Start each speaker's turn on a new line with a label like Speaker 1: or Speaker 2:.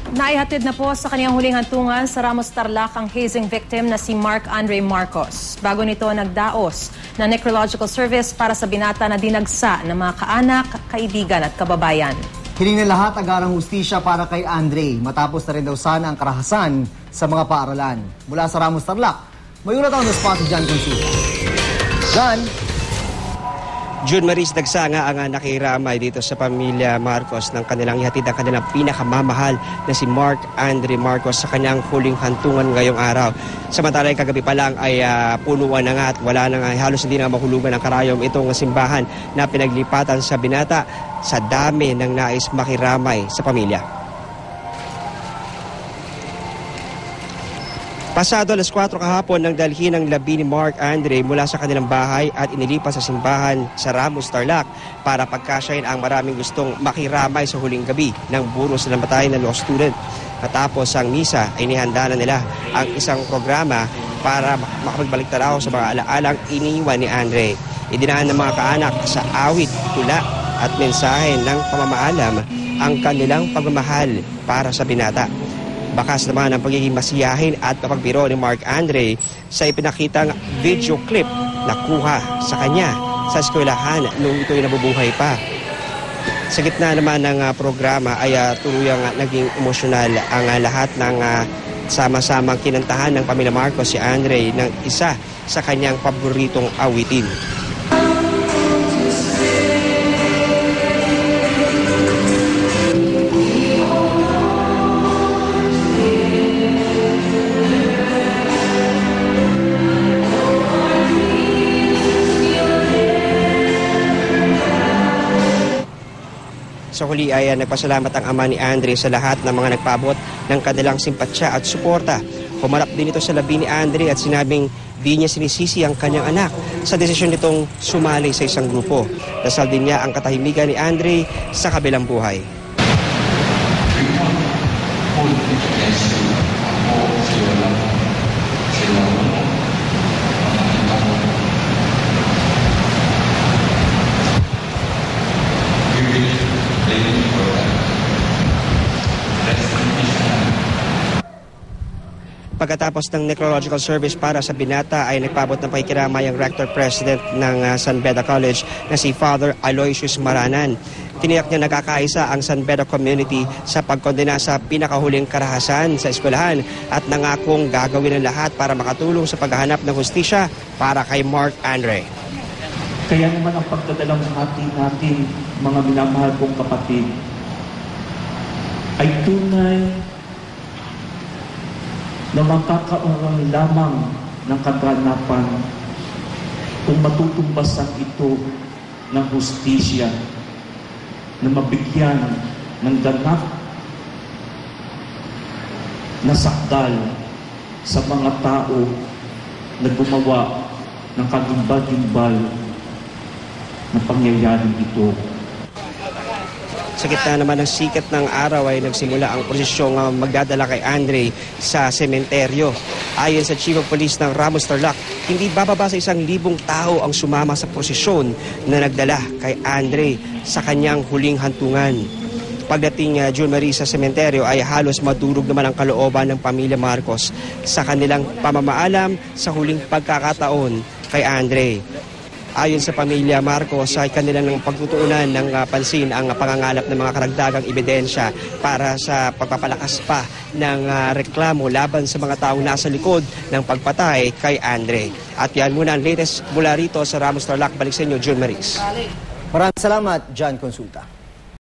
Speaker 1: Naihatid na po sa kaniyang huling hantungan sa Ramos Tarlac ang hazing victim na si Mark Andre Marcos. Bago nito nagdaos na necrological service para sa binata na dinagsa ng mga kaanak, kaibigan at kababayan.
Speaker 2: Hiling na lahat agarang hustisya para kay Andre matapos na rin daw sana ang karahasan sa mga paaralan. Mula sa Ramos Tarlac, may ulat on the spot si John Consuela. John?
Speaker 3: June Maris, dagsa nga ang nakiramay dito sa pamilya Marcos ng kanilang ihatid ang kanilang pinakamamahal na si Mark Andre Marcos sa kanyang huling hantungan ngayong araw. Samantala kagabi pa lang ay punuan na nga at wala na nga, halos hindi na mahulugan ang karayom itong simbahan na pinaglipatan sa binata sa dami ng nais makiramay sa pamilya. Pasado alas 4 kahapon nang dalhin ang labi ni Mark Andre mula sa kanilang bahay at inilipas sa simbahan sa Ramos Tarlac para pagkasyahin ang maraming gustong makiramay sa huling gabi ng buros na namatay na law student. Matapos ang misa ay inihanda na nila ang isang programa para makapagbalik tanaw sa mga alaalang iniwan ni Andre. Idinaan ng mga kaanak sa awit, tula at mensahe ng pamamaalam ang kanilang pagmamahal para sa binata. Bakas naman ang pagiging masiyahin at papagbiro ni Mark Andre sa ipinakitang video clip na kuha sa kanya sa eskwelahan noong ito'y nabubuhay pa. Sa gitna naman ng programa ay tuluyang naging emosyonal ang lahat ng sama-samang kinantahan ng pamilya Marcos si Andre ng isa sa kanyang paboritong awitin. Sa huli ay nagpasalamat ang ama ni Andre sa lahat ng mga nagpaabot ng kanilang simpatsya at suporta. Humarap din ito sa labi ni Andre at sinabing di niya sinisisi ang kanyang anak sa desisyon nitong sumali sa isang grupo. Dasal din niya ang katahimikan ni Andre sa kabilang buhay. Pagkatapos ng necrological service para sa binata ay nagpabot ng pakikiramay ang Rector-President ng San Beda College na si Father Aloysius Maranan. Tiniyak niya nagkakaisa ang San Beda community sa pagkondena sa pinakahuling karahasan sa eskwelahan at nangakong gagawin ang lahat para makatulong sa paghahanap ng hustisya para kay Mark Andre.
Speaker 4: Kaya naman ang pagdadalang hati natin, mga minamahal kong kapatid, ay tunay na makakaurang lamang ng kaganapan kung matutumbasan ito ng hustisya na mabigyan ng ganap na sakdal sa mga tao na gumawa ng kagimbal-gimbal na pangyayaring ito.
Speaker 3: Sa gitna naman ng sikat ng araw ay nagsimula ang prosesyong magdadala kay Andre sa sementeryo. Ayon sa Chief of Police ng Ramos Tarlac, hindi bababa sa 1,000 tao ang sumama sa prosesyon na nagdala kay Andre sa kanyang huling hantungan. Pagdating June Marie sa sementeryo ay halos madurog naman ang kalooban ng pamilya Marcos sa kanilang pamamaalam sa huling pagkakataon kay Andre. Ayon sa pamilya Marcos ay kanilang pagtutuunan ng pansin ang pangangalap ng mga karagdagang ebidensya para sa pagpapalakas pa ng reklamo laban sa mga taong nasa likod ng pagpatay kay Andre. At yan muna ang latest mula rito sa Ramos Tarlac. Balik sa inyo, June Maris.
Speaker 2: Maraming salamat, John Consulta.